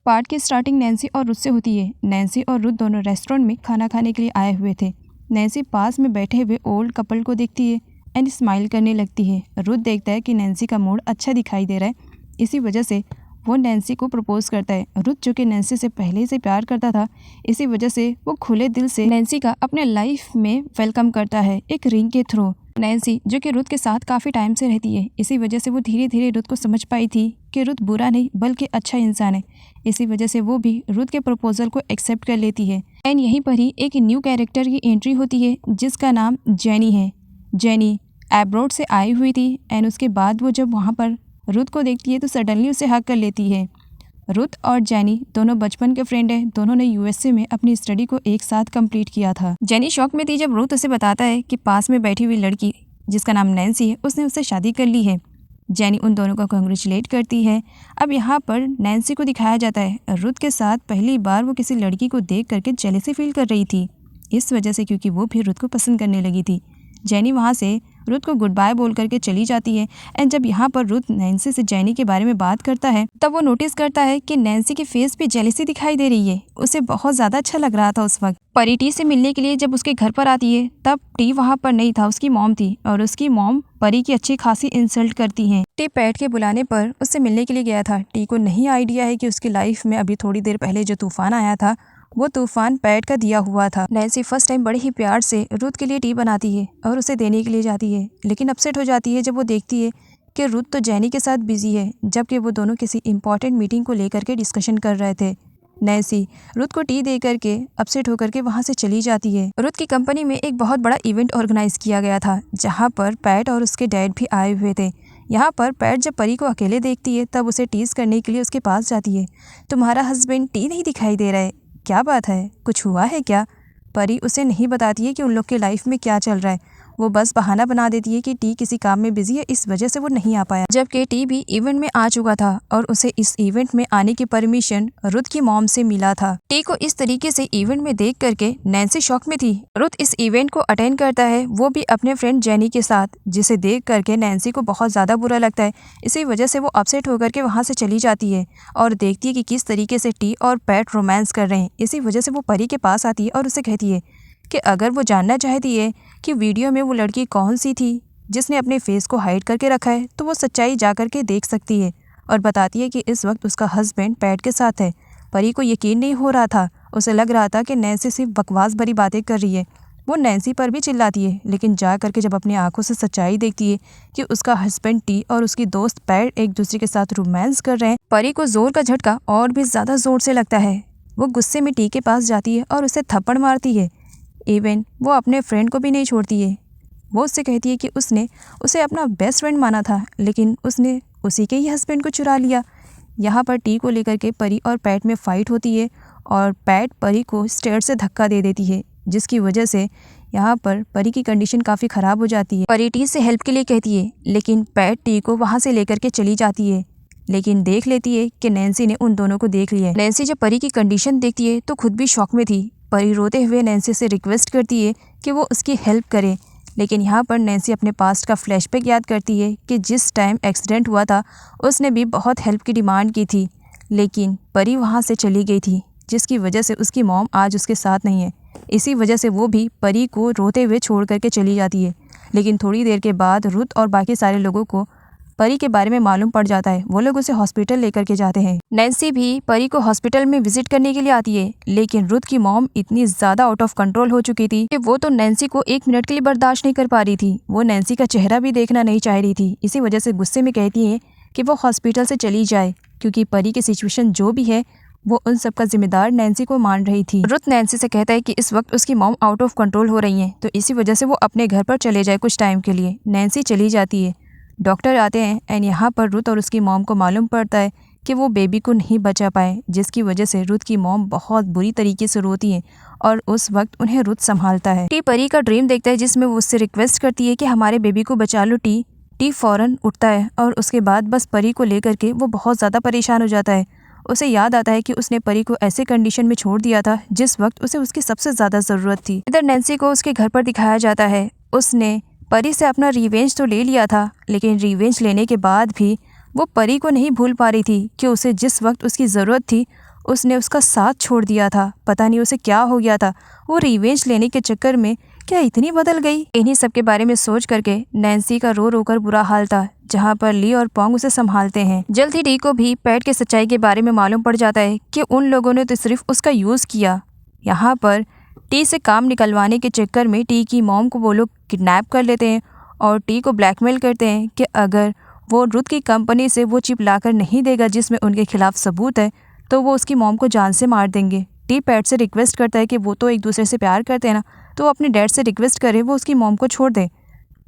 Part की starting Nancy और Ruth से होती है। नैन्सी और रुथ दोनों रेस्टोरेंट में खाना खाने के लिए आए हुए थे। नैन्सी पास में बैठे हुए ओल्ड कपल को देखती है एंड स्माइल करने लगती है। रुथ देखता है कि नैन्सी का मूड अच्छा दिखाई दे रहा है, इसी वजह से वो नैन्सी को प्रपोज करता है। रुथ जो कि नैन्सी से पहले से प्यार करता था, इसी वजह से वो खुले दिल से नैन्सी का अपने लाइफ में वेलकम करता है एक रिंग के थ्रू। नैन्सी जो कि रुथ के साथ काफ़ी टाइम से रहती है, इसी वजह से वो धीरे धीरे रुथ को समझ पाई थी कि रुथ बुरा नहीं बल्कि अच्छा इंसान है। इसी वजह से वो भी रुथ के प्रपोजल को एक्सेप्ट कर लेती है। एंड यहीं पर ही एक न्यू कैरेक्टर की एंट्री होती है जिसका नाम जेनी है। जेनी एब्रॉड से आई हुई थी एंड उसके बाद वो जब वहाँ पर रुथ को देखती है तो सडनली उसे हक कर लेती है। रुथ और जेनी दोनों बचपन के फ्रेंड हैं। दोनों ने यूएसए में अपनी स्टडी को एक साथ कंप्लीट किया था। जेनी शॉक में थी जब रुथ उसे बताता है कि पास में बैठी हुई लड़की जिसका नाम नैन्सी है, उसने उससे शादी कर ली है। जेनी उन दोनों को कंग्रेचुलेट करती है। अब यहाँ पर नैन्सी को दिखाया जाता है रुथ के साथ पहली बार वो किसी लड़की को देख करके जेलसी फील कर रही थी, इस वजह से क्योंकि वो भी रुथ को पसंद करने लगी थी। जेनी वहाँ से रुथ को गुड बाय बोल करके चली जाती है। एंड जब यहाँ पर रुथ नैन्सी से जेनी के बारे में बात करता है तब वो नोटिस करता है कि नैन्सी के फेस पे जेलसी दिखाई दे रही है। उसे बहुत ज़्यादा अच्छा लग रहा था उस वक्त। परी टी से मिलने के लिए जब उसके घर पर आती है तब टी वहाँ पर नहीं था, उसकी मॉम थी और उसकी मॉम परी की अच्छी खासी इंसल्ट करती हैं। टी पैट के बुलाने पर उससे मिलने के लिए गया था। टी को नहीं आइडिया है कि उसकी लाइफ में अभी थोड़ी देर पहले जो तूफान आया था वो तूफान पैट का दिया हुआ था। नैन्सी फर्स्ट टाइम बड़े ही प्यार से रुथ के लिए टी बनाती है और उसे देने के लिए जाती है, लेकिन अपसेट हो जाती है जब वो देखती है कि रुथ तो जेनी के साथ बिजी है, जबकि वो दोनों किसी इंपॉर्टेंट मीटिंग को लेकर के डिस्कशन कर रहे थे। नैन्सी रुथ को टी दे करके अपसेट होकर के वहाँ से चली जाती है। रुथ की कंपनी में एक बहुत बड़ा इवेंट ऑर्गेनाइज किया गया था जहाँ पर पैट और उसके डैड भी आए हुए थे। यहाँ पर पैट जब परी को अकेले देखती है तब उसे टीज करने के लिए उसके पास जाती है। तुम्हारा हस्बैंड टी नहीं दिखाई दे रहा है, क्या बात है, कुछ हुआ है क्या? परी उसे नहीं बताती है कि उन लोग के लाइफ में क्या चल रहा है। वो बस बहाना बना देती है कि टी किसी काम में बिजी है, इस वजह से वो नहीं आ पाया, जबकि टी भी इवेंट में आ चुका था और उसे इस इवेंट में आने की परमिशन रुथ की मॉम से मिला था। टी को इस तरीके से इवेंट में देख करके नैन्सी शॉक में थी। रुथ इस इवेंट को अटेंड करता है, वो भी अपने फ्रेंड जेनी के साथ, जिसे देख करके नैन्सी को बहुत ज़्यादा बुरा लगता है। इसी वजह से वो अपसेट होकर के वहाँ से चली जाती है और देखती है कि किस तरीके से टी और पैट रोमांस कर रहे हैं। इसी वजह से वो परी के पास आती है और उसे कहती है कि अगर वो जानना चाहती है कि वीडियो में वो लड़की कौन सी थी जिसने अपने फेस को हाइड करके रखा है, तो वो सच्चाई जा कर के देख सकती है और बताती है कि इस वक्त उसका हस्बैंड पैट के साथ है। परी को यकीन नहीं हो रहा था, उसे लग रहा था कि नैन्सी सिर्फ बकवास भरी बातें कर रही है। वो नैन्सी पर भी चिल्लाती है, लेकिन जा करके जब अपनी आंखों से सच्चाई देखती है कि उसका हस्बैंड टी और उसकी दोस्त पैट एक दूसरे के साथ रोमांस कर रहे हैं, परी को जोर का झटका और भी ज़्यादा जोर से लगता है। वो गुस्से में टी के पास जाती है और उसे थप्पड़ मारती है। इवन वो अपने फ्रेंड को भी नहीं छोड़ती है। वो उससे कहती है कि उसने उसे अपना बेस्ट फ्रेंड माना था, लेकिन उसने उसी के ही हस्बैंड को चुरा लिया। यहाँ पर टी को लेकर के परी और पैट में फ़ाइट होती है और पैट परी को स्टेयर से धक्का दे देती है, जिसकी वजह से यहाँ पर परी की कंडीशन काफ़ी ख़राब हो जाती है। परी टी से हेल्प के लिए कहती है, लेकिन पैट टी को वहाँ से लेकर के चली जाती है, लेकिन देख लेती है कि नैन्सी ने उन दोनों को देख लिया है। नैन्सी जब परी की कंडीशन देखती है तो खुद भी शॉक में थी। परी रोते हुए नैन्सी से रिक्वेस्ट करती है कि वो उसकी हेल्प करे, लेकिन यहाँ पर नैन्सी अपने पास्ट का फ्लैशबैक याद करती है कि जिस टाइम एक्सीडेंट हुआ था उसने भी बहुत हेल्प की डिमांड की थी, लेकिन परी वहाँ से चली गई थी, जिसकी वजह से उसकी मॉम आज उसके साथ नहीं है। इसी वजह से वो भी परी को रोते हुए छोड़ करके चली जाती है। लेकिन थोड़ी देर के बाद रुथ और बाकी सारे लोगों को परी के बारे में मालूम पड़ जाता है। वो लोग उसे हॉस्पिटल लेकर के जाते हैं। नैन्सी भी परी को हॉस्पिटल में विजिट करने के लिए आती है, लेकिन रुथ की मॉम इतनी ज़्यादा आउट ऑफ कंट्रोल हो चुकी थी कि वो तो नैन्सी को 1 मिनट के लिए बर्दाश्त नहीं कर पा रही थी। वो नैन्सी का चेहरा भी देखना नहीं चाह रही थी। इसी वजह से गुस्से में कहती है कि वो हॉस्पिटल से चली जाए, क्योंकि परी की सिचुएशन जो भी है वो उन सब का जिम्मेदार नैन्सी को मान रही थी। रुथ नैन्सी से कहता है कि इस वक्त उसकी मॉम आउट ऑफ कंट्रोल हो रही हैं, तो इसी वजह से वो अपने घर पर चले जाए कुछ टाइम के लिए। नैन्सी चली जाती है। डॉक्टर आते हैं एंड यहाँ पर रुथ और उसकी मॉम को मालूम पड़ता है कि वो बेबी को नहीं बचा पाए, जिसकी वजह से रुथ की मॉम बहुत बुरी तरीके से रोती है और उस वक्त उन्हें रुथ संभालता है। टी परी का ड्रीम देखता है जिसमें वो उससे रिक्वेस्ट करती है कि हमारे बेबी को बचा लो। टी फ़ौरन उठता है और उसके बाद बस परी को लेकर के वो बहुत ज़्यादा परेशान हो जाता है। उसे याद आता है कि उसने परी को ऐसे कंडीशन में छोड़ दिया था जिस वक्त उसे उसकी सबसे ज़्यादा ज़रूरत थी। इधर नैन्सी को उसके घर पर दिखाया जाता है। उसने परी से अपना रिवेंज तो ले लिया था, लेकिन रिवेंज लेने के बाद भी वो परी को नहीं भूल पा रही थी कि उसे जिस वक्त उसकी ज़रूरत थी उसने उसका साथ छोड़ दिया था। पता नहीं उसे क्या हो गया था, वो रिवेंज लेने के चक्कर में क्या इतनी बदल गई। इन्हीं सब के बारे में सोच करके नैन्सी का रो रो कर बुरा हाल था, जहाँ पर ली और पोंग उसे संभालते हैं। जल्द ही टी को भी पैट के सच्चाई के बारे में मालूम पड़ जाता है कि उन लोगों ने तो सिर्फ उसका यूज़ किया। यहाँ पर टी से काम निकलवाने के चक्कर में टी की मॉम को वो लोग किडनैप कर लेते हैं और टी को ब्लैकमेल करते हैं कि अगर वो रुथ की कंपनी से वो चिप लाकर नहीं देगा जिसमें उनके खिलाफ सबूत है, तो वो उसकी मॉम को जान से मार देंगे। टी पैट से रिक्वेस्ट करता है कि वो तो एक दूसरे से प्यार करते हैं ना, तो अपने डैड से रिक्वेस्ट करे वो उसकी मॉम को छोड़ दे।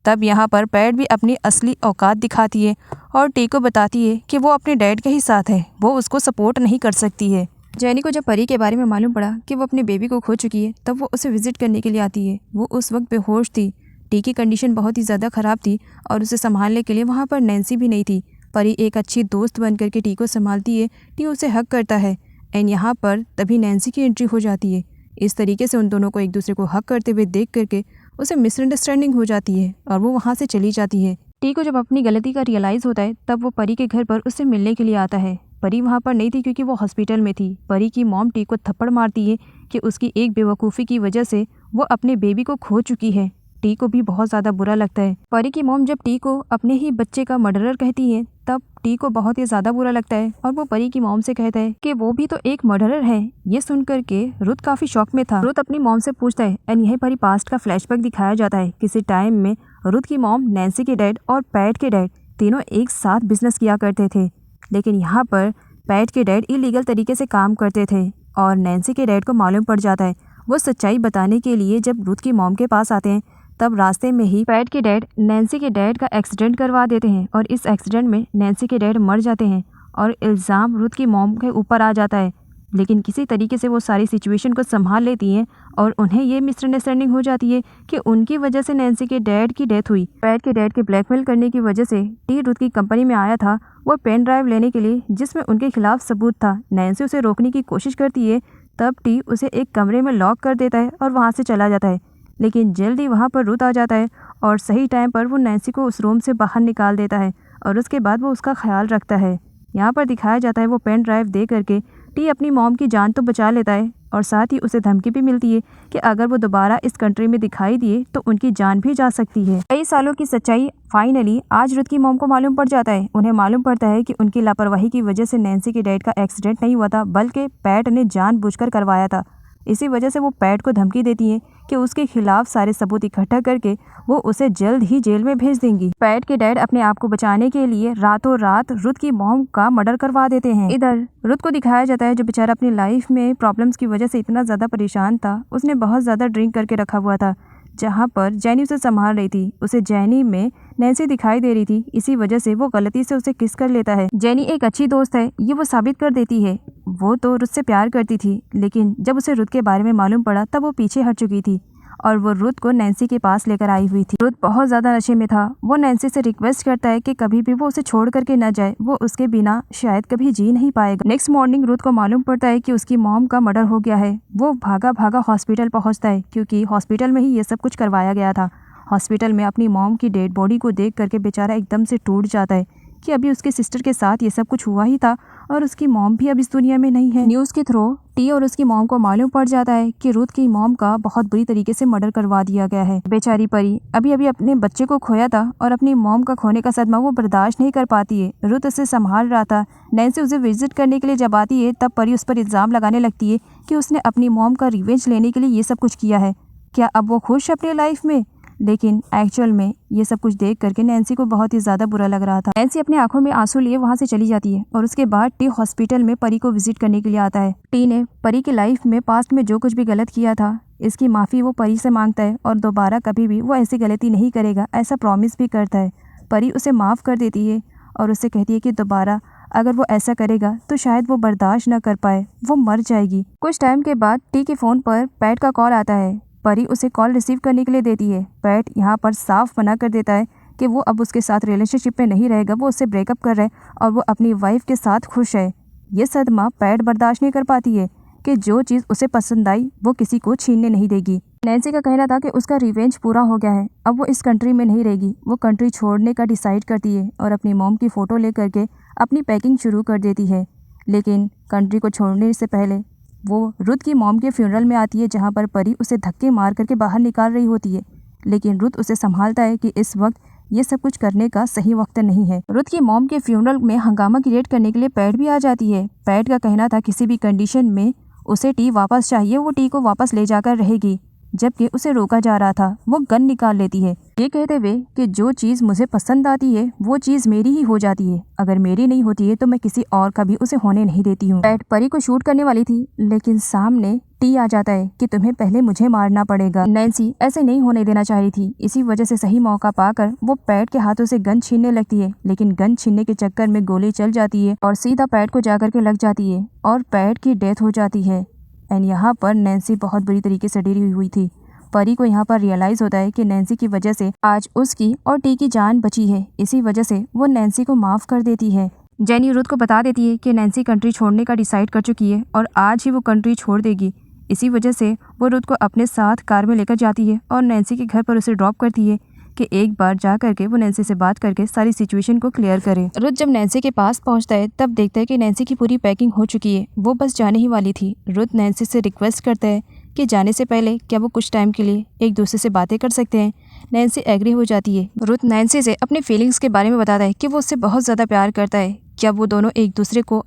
तब यहाँ पर पैट भी अपनी असली औकात दिखाती है और टी को बताती है कि वो अपने डैड के ही साथ है, वो उसको सपोर्ट नहीं कर सकती है। जैनी को जब परी के बारे में मालूम पड़ा कि वो अपने बेबी को खो चुकी है, तब वो उसे विजिट करने के लिए आती है। वो उस वक्त बेहोश थी, टी की कंडीशन बहुत ही ज़्यादा ख़राब थी और उसे संभालने के लिए वहाँ पर नैन्सी भी नहीं थी। परी एक अच्छी दोस्त बन करके टी को संभालती है, टी उसे हक करता है एंड यहाँ पर तभी नैन्सी की एंट्री हो जाती है। इस तरीके से उन दोनों को एक दूसरे को हक करते हुए देख करके उसे मिसअंडरस्टैंडिंग हो जाती है और वो वहाँ से चली जाती है। टी को जब अपनी गलती का रियलाइज़ होता है, तब वो परी के घर पर उससे मिलने के लिए आता है। परी वहाँ पर नहीं थी क्योंकि वो हॉस्पिटल में थी। परी की मॉम टी को थप्पड़ मारती है कि उसकी एक बेवकूफ़ी की वजह से वो अपने बेबी को खो चुकी है। टी को भी बहुत ज़्यादा बुरा लगता है। परी की मॉम जब टी को अपने ही बच्चे का मर्डरर कहती है, तब टी को बहुत ही ज़्यादा बुरा लगता है और वो परी की मॉम से कहता है कि वो भी तो एक मर्डरर है। ये सुनकर के रुथ काफ़ी शॉक में था। रुथ अपनी मॉम से पूछता है एंड यहीं पर ही पास्ट का फ्लैशबैक दिखाया जाता है। किसी टाइम में रुथ की मॉम, नैन्सी के डैड और पैट के डैड तीनों एक साथ बिजनेस किया करते थे, लेकिन यहाँ पर पैट के डैड इलीगल तरीके से काम करते थे और नैन्सी के डैड को मालूम पड़ जाता है। वो सच्चाई बताने के लिए जब रुथ की मॉम के पास आते हैं, तब रास्ते में ही पैट के डैड नैन्सी के डैड का एक्सीडेंट करवा देते हैं और इस एक्सीडेंट में नैन्सी के डैड मर जाते हैं और इल्ज़ाम रुथ की मॉम के ऊपर आ जाता है। लेकिन किसी तरीके से वो सारी सिचुएशन को संभाल लेती हैं और उन्हें ये मिसअंडरस्टैंडिंग हो जाती है कि उनकी वजह से नैन्सी के डैड की डेथ हुई। पैट के डैड के ब्लैकमेल करने की वजह से टी रुथ की कंपनी में आया था वो पेन ड्राइव लेने के लिए जिसमें उनके खिलाफ सबूत था। नैन्सी उसे रोकने की कोशिश करती है, तब टी उसे एक कमरे में लॉक कर देता है और वहाँ से चला जाता है। लेकिन जल्दी वहाँ पर रुथ आ जाता है और सही टाइम पर वो नैन्सी को उस रूम से बाहर निकाल देता है और उसके बाद वो उसका ख्याल रखता है। यहाँ पर दिखाया जाता है वो पेन ड्राइव दे करके टी अपनी मॉम की जान तो बचा लेता है और साथ ही उसे धमकी भी मिलती है कि अगर वो दोबारा इस कंट्री में दिखाई दिए तो उनकी जान भी जा सकती है। कई सालों की सच्चाई फाइनली आज रुथ की मॉम को मालूम पड़ जाता है। उन्हें मालूम पड़ता है कि उनकी लापरवाही की वजह से नैन्सी के डैड का एक्सीडेंट नहीं हुआ था, बल्कि पैट ने जानबूझकर करवाया था। इसी वजह से वो पैट को धमकी देती है कि उसके खिलाफ सारे सबूत इकट्ठा करके वो उसे जल्द ही जेल में भेज देंगी। पैट के डैड अपने आप को बचाने के लिए रातों रात रुथ की मॉम का मर्डर करवा देते हैं। इधर रुथ को दिखाया जाता है जो बेचारा अपनी लाइफ में प्रॉब्लम्स की वजह से इतना ज़्यादा परेशान था, उसने बहुत ज़्यादा ड्रिंक करके रखा हुआ था। जहाँ पर जैनी उसे संभाल रही थी, उसे जैनी में नैन्सी दिखाई दे रही थी, इसी वजह से वो गलती से उसे किस कर लेता है। जैनी एक अच्छी दोस्त है, ये वो साबित कर देती है। वो तो रुथ से प्यार करती थी, लेकिन जब उसे रुथ के बारे में मालूम पड़ा तब वो पीछे हट चुकी थी और वो रुथ को नैन्सी के पास लेकर आई हुई थी। रुथ बहुत ज़्यादा नशे में था। वो नैन्सी से रिक्वेस्ट करता है कि कभी भी वो उसे छोड़ करके न जाए, वो उसके बिना शायद कभी जी नहीं पाएगा। नेक्स्ट मॉर्निंग रुथ को मालूम पड़ता है कि उसकी मॉम का मर्डर हो गया है। वो भागा भागा हॉस्पिटल पहुंचता है क्योंकि हॉस्पिटल में ही ये सब कुछ करवाया गया था। हॉस्पिटल में अपनी मॉम की डेड बॉडी को देख करके बेचारा एकदम से टूट जाता है कि अभी उसके सिस्टर के साथ ये सब कुछ हुआ ही था और उसकी मॉम भी अब इस दुनिया में नहीं है। न्यूज़ के थ्रू टी और उसकी मॉम को मालूम पड़ जाता है कि रुथ की मॉम का बहुत बुरी तरीके से मर्डर करवा दिया गया है। बेचारी परी अभी अभी अपने बच्चे को खोया था और अपनी मॉम का खोने का सदमा वो बर्दाश्त नहीं कर पाती है। रुथ उसे संभाल रहा था। नैन्सी उसे विजिट करने के लिए जब आती है, तब परी उस पर इल्ज़ाम लगाने लगती है कि उसने अपनी मॉम का रिवेंज लेने के लिए ये सब कुछ किया है। क्या अब वो खुश है अपनी लाइफ में? लेकिन एक्चुअल में ये सब कुछ देख करके नैन्सी को बहुत ही ज़्यादा बुरा लग रहा था। नैन्सी अपनी आंखों में आंसू लिए वहाँ से चली जाती है और उसके बाद टी हॉस्पिटल में परी को विजिट करने के लिए आता है। टी ने परी की लाइफ में पास्ट में जो कुछ भी गलत किया था, इसकी माफ़ी वो परी से मांगता है और दोबारा कभी भी वो ऐसी गलती नहीं करेगा, ऐसा प्रॉमिस भी करता है। परी उसे माफ़ कर देती है और उससे कहती है कि दोबारा अगर वो ऐसा करेगा तो शायद वो बर्दाश्त न कर पाए, वो मर जाएगी। कुछ टाइम के बाद टी के फ़ोन पर पैट का कॉल आता है। परी उसे कॉल रिसीव करने के लिए देती है। पैट यहाँ पर साफ मना कर देता है कि वो अब उसके साथ रिलेशनशिप में नहीं रहेगा, वो उससे ब्रेकअप कर रहा है और वो अपनी वाइफ के साथ खुश है। ये सदमा पैट बर्दाश्त नहीं कर पाती है कि जो चीज़ उसे पसंद आई वो किसी को छीनने नहीं देगी। नैन्सी का कहना था कि उसका रिवेंज पूरा हो गया है, अब वो इस कंट्री में नहीं रहेगी। वो कंट्री छोड़ने का डिसाइड करती है और अपनी मॉम की फ़ोटो ले करके अपनी पैकिंग शुरू कर देती है। लेकिन कंट्री को छोड़ने से पहले वो रुथ की मॉम के फ्यूनरल में आती है, जहाँ पर परी उसे धक्के मार करके बाहर निकाल रही होती है। लेकिन रुथ उसे संभालता है कि इस वक्त ये सब कुछ करने का सही वक्त नहीं है। रुथ की मॉम के फ्यूनरल में हंगामा क्रिएट करने के लिए पैट भी आ जाती है। पैट का कहना था किसी भी कंडीशन में उसे टी वापस चाहिए, वो टी को वापस ले जाकर रहेगी, जबकि उसे रोका जा रहा था। वो गन निकाल लेती है, ये कहते हुए कि जो चीज़ मुझे पसंद आती है वो चीज़ मेरी ही हो जाती है, अगर मेरी नहीं होती है तो मैं किसी और का भी उसे होने नहीं देती हूँ। पैट परी को शूट करने वाली थी, लेकिन सामने टी आ जाता है कि तुम्हें पहले मुझे मारना पड़ेगा। नैन्सी ऐसे नहीं होने देना चाह रही थी, इसी वजह से सही मौका पाकर वो पैट के हाथों से गन छीनने लगती है, लेकिन गन छीनने के चक्कर में गोली चल जाती है और सीधा पैट को जाकर के लग जाती है और पैट की डेथ हो जाती है। एंड यहाँ पर नैन्सी बहुत बुरी तरीके से डरी हुई थी। परी को यहाँ पर रियलाइज़ होता है कि नैन्सी की वजह से आज उसकी और टी की जान बची है, इसी वजह से वो नैन्सी को माफ़ कर देती है। जेनी रुथ को बता देती है कि नैन्सी कंट्री छोड़ने का डिसाइड कर चुकी है और आज ही वो कंट्री छोड़ देगी। इसी वजह से वो रुथ को अपने साथ कार में लेकर जाती है और नैन्सी के घर पर उसे ड्रॉप करती है कि एक बार जा करके वो नैन्सी से बात करके सारी सिचुएशन को क्लियर करे। रुथ जब नैन्सी के पास पहुंचता है तब देखता है कि नैन्सी की पूरी पैकिंग हो चुकी है, वो बस जाने ही वाली थी। रुथ नैन्सी से रिक्वेस्ट करता है कि जाने से पहले क्या वो कुछ टाइम के लिए एक दूसरे से बातें कर सकते हैं। नैन्सी एग्री हो जाती है। रुथ नैन्सी से अपने फीलिंग्स के बारे में बताता है कि वो उससे बहुत ज़्यादा प्यार करता है। क्या वो दोनों एक दूसरे को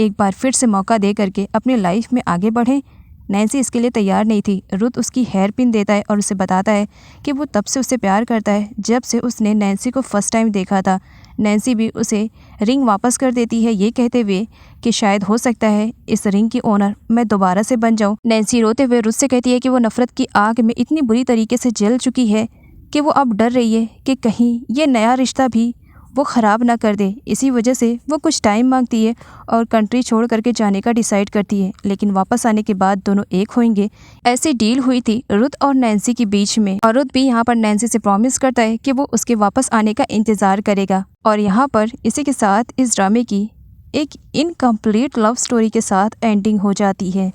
एक बार फिर से मौका दे करके अपनी लाइफ में आगे बढ़ें? नैन्सी इसके लिए तैयार नहीं थी। रुथ उसकी हेयर पिन देता है और उसे बताता है कि वो तब से उससे प्यार करता है जब से उसने नैन्सी को फर्स्ट टाइम देखा था। नैन्सी भी उसे रिंग वापस कर देती है, ये कहते हुए कि शायद हो सकता है इस रिंग की ओनर मैं दोबारा से बन जाऊं। नैन्सी रोते हुए रुथ से कहती है कि वो नफरत की आग में इतनी बुरी तरीके से जल चुकी है कि वो अब डर रही है कि कहीं ये नया रिश्ता भी वो ख़राब ना कर दे। इसी वजह से वो कुछ टाइम मांगती है और कंट्री छोड़ करके जाने का डिसाइड करती है, लेकिन वापस आने के बाद दोनों एक होंगे, ऐसी डील हुई थी रुथ और नैन्सी के बीच में। और रुथ भी यहाँ पर नैन्सी से प्रॉमिस करता है कि वो उसके वापस आने का इंतज़ार करेगा। और यहाँ पर इसी के साथ इस ड्रामे की एक इनकम्प्लीट लव स्टोरी के साथ एंडिंग हो जाती है।